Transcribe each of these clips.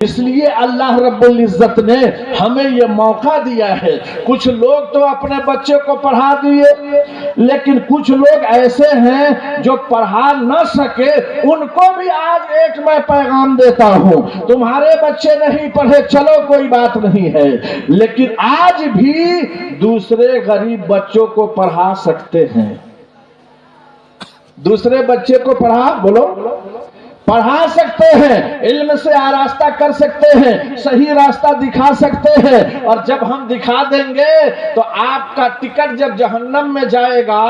اس لیے اللہ رب العزت نے ہمیں یہ موقع دیا ہے. کچھ لوگ تو اپنے بچے کو پڑھا دیے، لیکن کچھ لوگ ایسے ہیں جو پڑھا نہ سکے. ان کو بھی آج ایک میں پیغام دیتا ہوں، تمہارے بچے نہیں پڑھے چلو کوئی بات نہیں ہے، لیکن آج بھی دوسرے غریب بچوں کو پڑھا سکتے ہیں. دوسرے بچے کو پڑھا سکتے ہیں، علم سے آراستہ کر سکتے ہیں، صحیح راستہ دکھا سکتے ہیں. اور جب ہم دکھا دیں گے تو آپ کا ٹکٹ جب جہنم میں جائے گا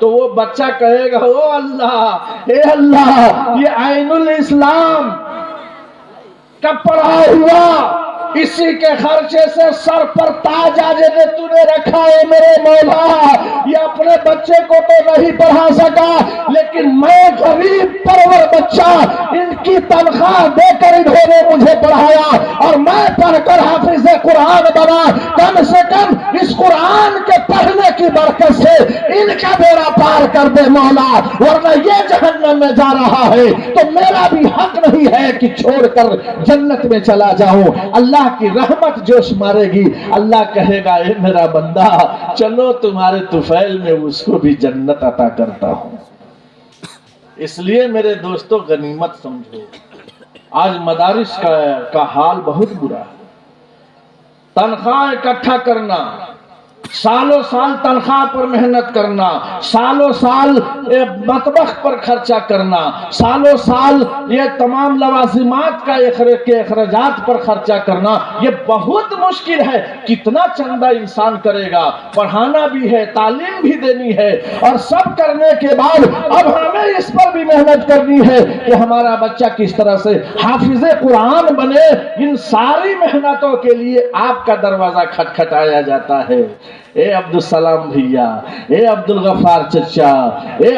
تو وہ بچہ کہے گا او اللہ، اے اللہ، یہ عین الاسلام کب پڑھا ہوا، اسی کے خرچے سے سر پر تاج آج تو نے رکھا ہے میرے مولا. یہ اپنے بچے کو تو نہیں پڑھا سکا، لیکن میں غریب پرور بچہ، ان کی تنخواہ دے کر انہوں نے مجھے پڑھایا اور میں پڑھ کر حافظ قرآن بنا. کم سے کم اس قرآن کے پڑھنے کی برکت سے ان کا بیڑا پار کر دے مولا، ورنہ یہ جہنم میں جا رہا ہے تو میرا بھی حق نہیں ہے کہ چھوڑ کر جنت میں چلا جاؤں. اللہ کی رحمت جوش مارے گی، اللہ کہے گا اے میرا بندہ چلو تمہارے طفیل میں اس کو بھی جنت عطا کرتا ہوں. اس لیے میرے دوستو غنیمت سمجھو. آج مدارس کا حال بہت برا ہے. تنخواہ اکٹھا کرنا، سالوں سال تنخواہ پر محنت کرنا، سالوں سال مطبخ پر خرچہ کرنا، سالوں سال یہ تمام لوازمات کا اخراجات پر خرچہ کرنا، یہ بہت مشکل ہے. کتنا چندہ انسان کرے گا؟ پڑھانا بھی ہے، تعلیم بھی دینی ہے، اور سب کرنے کے بعد اب ہمیں اس پر بھی محنت کرنی ہے کہ ہمارا بچہ کس طرح سے حافظ قرآن بنے. ان ساری محنتوں کے لیے آپ کا دروازہ کھٹکھٹایا جاتا ہے. اے عبدالسلام بھیا، اے عبدالغفار چچا، اے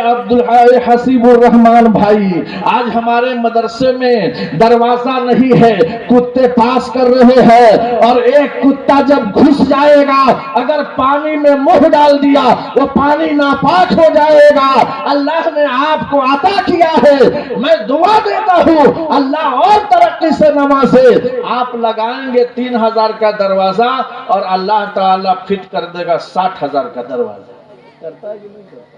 حسیب الرحمان بھائی، آج ہمارے مدرسے میں دروازہ نہیں ہے، کتے پاس کر رہے ہیں، اور ایک کتا جب گھس جائے گا اگر پانی میں منہ ڈال دیا وہ پانی ناپاک ہو جائے گا. اللہ نے آپ کو عطا کیا ہے، میں دعا دیتا ہوں اللہ اور ترقی سے نوازے. آپ لگائیں گے 3000 کا دروازہ اور اللہ تعالیٰ فٹ کر دے گا 60,000 کا دروازہ. کرتا ہے کہ نہیں کرتا؟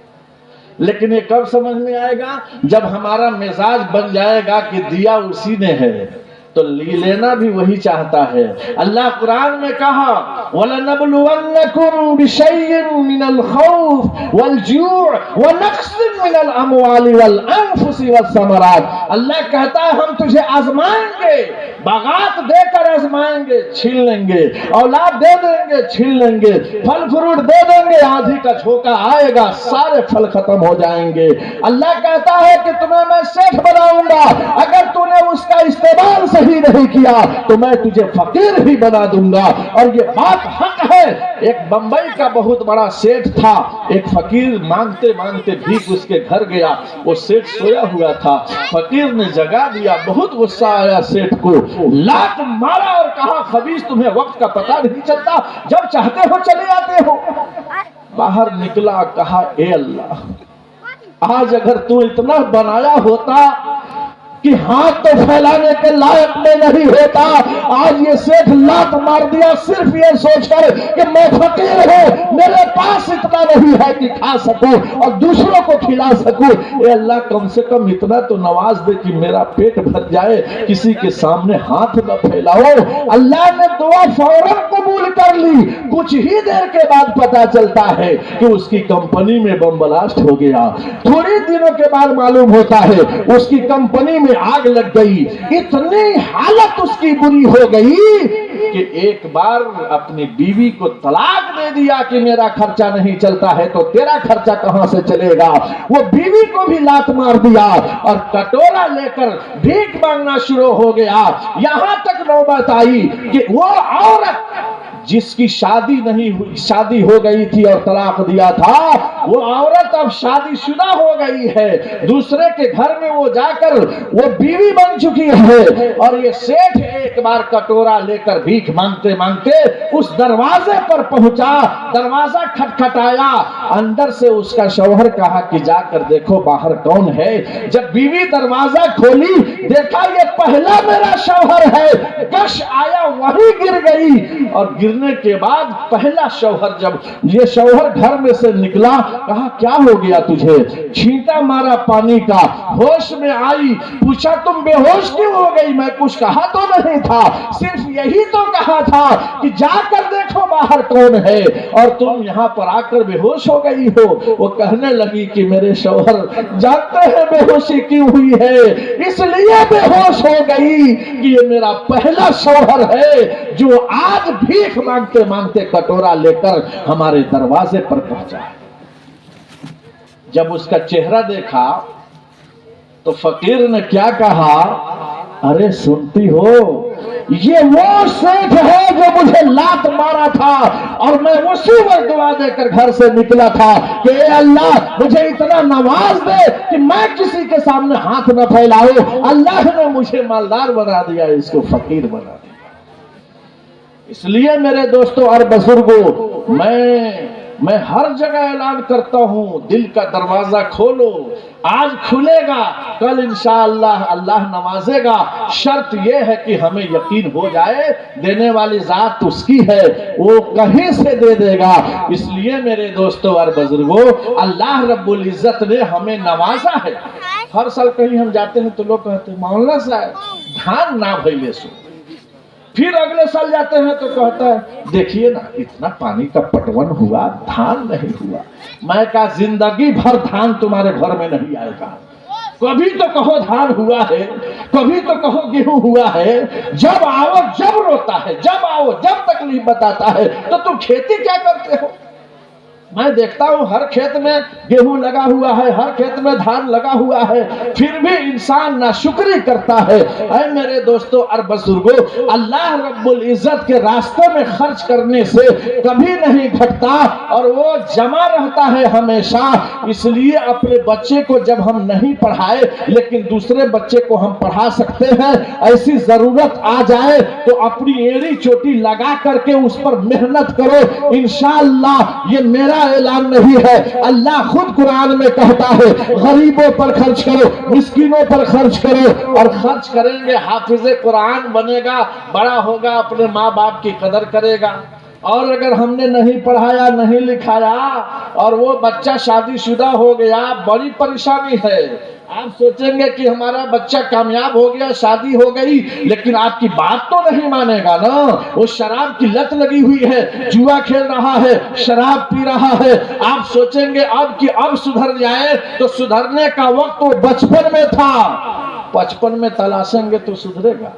لیکن یہ کب سمجھ میں آئے گا؟ جب ہمارا مزاج بن جائے گا کہ دیا اسی نے ہے تو لینا بھی وہی چاہتا ہے. اللہ قرآن میں کہا وَلَنَبْلُوَنَّكُمْ بِشَيْءٍ مِّنَ الْخَوْفِ وَالْجُوعِ وَنَقْصٍ مِّنَ الْأَمْوَالِ وَالْأَنفُسِ وَالثَّمَرَاتِ. اللہ کہتا ہے ہم تجھے آزمائیں گے، باغات دے کر آزمائیں گے، چھین لیں گے، اولاد دے دیں گے، چھین لیں گے، پھل فروٹ دے دیں گے، آندھی کا جھونکا آئے گا سارے پھل ختم ہو جائیں گے. اللہ کہتا ہے کہ تمہیں میں سیٹھ بناؤں گا، اگر تو نے اس کا استعمال صحیح نہیں کیا تو میں تجھے فقیر ہی بنا دوں گا. اور یہ بات حق ہے. ایک بمبئی کا بہت بڑا سیٹھ تھا، ایک فقیر مانگتے مانگتے بھیک اس کے گھر گیا. وہ سیٹھ سویا ہوا تھا، فقیر نے جگا دیا. بہت غصہ آیا سیٹھ کو، لات مارا اور کہا خبیث تمہیں وقت کا پتہ نہیں چلتا، جب چاہتے ہو چلے آتے ہو. باہر نکلا، کہا اے اللہ آج اگر تو اتنا بنایا ہوتا کہ ہاتھ تو پھیلانے کے لائق میں نہیں ہوتا، آج یہ سیٹھ لات مار دیا صرف یہ سوچ کر کہ میں فقیر ہوں، میرے پاس اتنا نہیں ہے کہ کھا سکوں اور دوسروں کو کھلا سکوں. اے اللہ کم سے کم اتنا تو نواز دے کہ میرا پیٹ بھر جائے، کسی کے سامنے ہاتھ نہ پھیلاؤ. اللہ نے دعا فوراً قبول کر لی. کچھ ہی دیر کے بعد پتا چلتا ہے کہ اس کی کمپنی میں بم بلاسٹ ہو گیا. تھوڑی دنوں کے بعد معلوم ہوتا ہے اس کی کمپنی میں آگ لگ گئی. اتنی حالت اس کی بری ہو گئی کہ ایک بار اپنی بیوی کو طلاق دے دیا کہ میرا خرچہ نہیں چلتا ہے تو تیرا خرچہ کہاں سے چلے گا. وہ بیوی کو بھی لات مار دیا اور کٹورا لے کر بھیک مانگنا شروع ہو گیا. یہاں تک نوبت آئی کہ وہ عورت جس کی شادی ہو گئی تھی اور طلاق دیا تھا، وہ عورت اب شادی شدہ ہو گئی ہے، دوسرے کے گھر میں وہ جا کر وہ بیوی بن چکی ہے، اور یہ سیٹھ ایک بار کٹورا لے کر بھیک مانگتے مانگتے اس دروازے پر پہنچا، دروازہ کھٹکھٹایا، اندر سے اس کا شوہر کہا کہ جا کر دیکھو باہر کون ہے۔ جب بیوی دروازہ کھولی، دیکھا یہ پہلا میرا شوہر ہے، کش آیا وہیں گر گئی، اور گرنے کے بعد پہلا شوہر، جب یہ شوہر گھر میں سے نکلا، کہا کیا ہو گیا تجھے؟ چھینٹا مارا پانی کا، ہوش میں آئی، پوچھا تم بے ہوش کیوں ہو گئی؟ میں کچھ کہا تو نہیں تھا، صرف یہی تو کہا تھا کہ جا کر دیکھو باہر کون ہے، اور تم یہاں پر آ کر بے ہوش ہو گئی ہو۔ وہ کہنے لگی کہ میرے شوہر جانتے ہیں بے ہوشی کیوں ہوئی ہے، اس لیے بے ہوش ہو گئی کہ یہ میرا پہلا شوہر ہے جو آج بھیک مانگتے مانگتے کٹورا لے کر ہمارے دروازے پر پہنچا ہے۔ جب اس کا چہرہ دیکھا تو فقیر نے کیا کہا، ارے سنتی ہو، یہ وہ سیٹھ ہے جو مجھے لات مارا تھا، اور میں اسی وقت دعا دے کر گھر سے نکلا تھا کہ اے اللہ مجھے اتنا نواز دے کہ میں کسی کے سامنے ہاتھ نہ پھیلاؤں۔ اللہ نے مجھے مالدار بنا دیا، اس کو فقیر بنا دیا۔ اس لیے میرے دوستوں اور بزرگوں، میں ہر جگہ اعلان کرتا ہوں، دل کا دروازہ کھولو، آج کھلے گا، کل انشاءاللہ اللہ نوازے گا۔ شرط یہ ہے کہ ہمیں یقین ہو جائے دینے والی ذات اس کی ہے، وہ کہیں سے دے دے گا۔ اس لیے میرے دوستوں اور بزرگوں، اللہ رب العزت نے ہمیں نوازا ہے۔ ہر سال کہیں ہم جاتے ہیں تو لوگ کہتے ہیں مولانا صاحب دھان نہ بھیلے سو، پھر اگلے سال جاتے ہیں تو کہتا ہے دیکھیے نا اتنا پانی کا پٹون ہوا، دھان نہیں ہوا۔ میں کہا زندگی بھر دھان تمہارے گھر میں نہیں آئے گا، کبھی تو کہو دھان ہوا ہے، کبھی تو کہو گیہوں ہوا ہے۔ جب آؤ جب روتا ہے، جب آؤ جب تکلیف بتاتا ہے، تو تم کھیتی کیا کرتے ہو؟ میں دیکھتا ہوں ہر کھیت میں گیہوں لگا ہوا ہے، ہر کھیت میں دھان لگا ہوا ہے، پھر بھی انسان ناشکری کرتا ہے۔ اے میرے دوستوں اور بزرگوں، اللہ رب العزت کے راستے میں خرچ کرنے سے کبھی نہیں گھٹتا، اور وہ جمع رہتا ہے ہمیشہ۔ اس لیے اپنے بچے کو جب ہم نہیں پڑھائے لیکن دوسرے بچے کو ہم پڑھا سکتے ہیں، ایسی ضرورت آ جائے تو اپنی ایڑی چوٹی لگا کر کے اس پر محنت کرو۔ انشاءاللہ یہ میرا اعلان نہیں ہے، اللہ خود قرآن میں کہتا ہے غریبوں پر خرچ کرو، مسکینوں پر خرچ کرو، اور خرچ کریں گے حافظ قرآن بنے گا، بڑا ہوگا اپنے ماں باپ کی قدر کرے گا۔ اور اگر ہم نے نہیں پڑھایا نہیں لکھایا اور وہ بچہ شادی شدہ ہو گیا، بڑی پریشانی ہے۔ آپ سوچیں گے کہ ہمارا بچہ کامیاب ہو گیا، شادی ہو گئی، لیکن آپ کی بات تو نہیں مانے گا نا۔ وہ شراب کی لت لگی ہوئی ہے، جوا کھیل رہا ہے، شراب پی رہا ہے۔ آپ سوچیں گے اب سدھر جائے، تو سدھرنے کا وقت وہ بچپن میں تھا۔ 55 میں تلاشیں گے تو سدھرے گا؟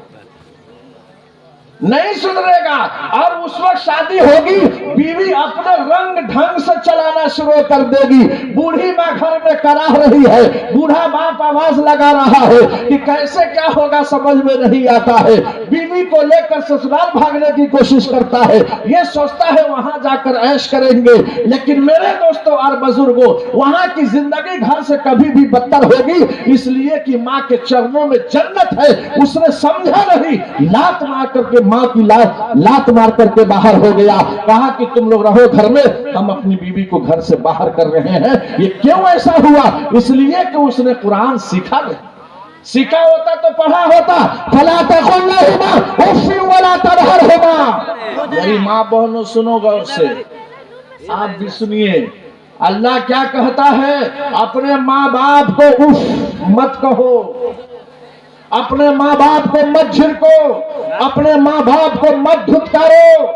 نہیں سدھرے گا۔ اور اس وقت شادی ہوگی، بیوی اپنے رنگ ڈھنگ سے چلانا شروع کر دے گی، بوڑھی ماں گھر میں کراہ رہی ہے، بوڑھا باپ آواز لگا رہا ہے کہ کیسے کیا ہوگا سمجھ میں نہیں آتا ہے، بیوی کو لے کر سسرال بھاگنے کی کوشش کرتا ہے، یہ سوچتا ہے وہاں جا کر عیش کریں گے۔ لیکن میرے دوستوں اور بزرگوں، وہاں کی زندگی گھر سے کبھی بھی بدتر ہوگی، اس لیے کہ ماں کے چرنوں میں جنت ہے۔ اس نے سمجھا نہیں، لات مار کر کے ماں کی لات مار کر کے باہر ہو گیا، کہا کہ تم لوگ رہو گھر میں، ہم اپنی بیوی کو گھر سے باہر کر رہے ہیں۔ یہ کیوں ایسا ہوا؟ اس لیے کہ اس نے قرآن سیکھا نہیں۔ سیکھا ہوتا تو پڑھا ہوتا۔ فَلَا تَقُلْ لَهُمَا أُفٍّ وَلَا تَنْهَرْهُمَا۔ میری ماں بہنوں سنو غور سے، آپ بھی سنیے، اللہ کیا کہتا ہے؟ اپنے ماں باپ کو اف مت کہو، اپنے ماں باپ کو مت جھڑکو، اپنے ماں باپ کو مت دھتکارو۔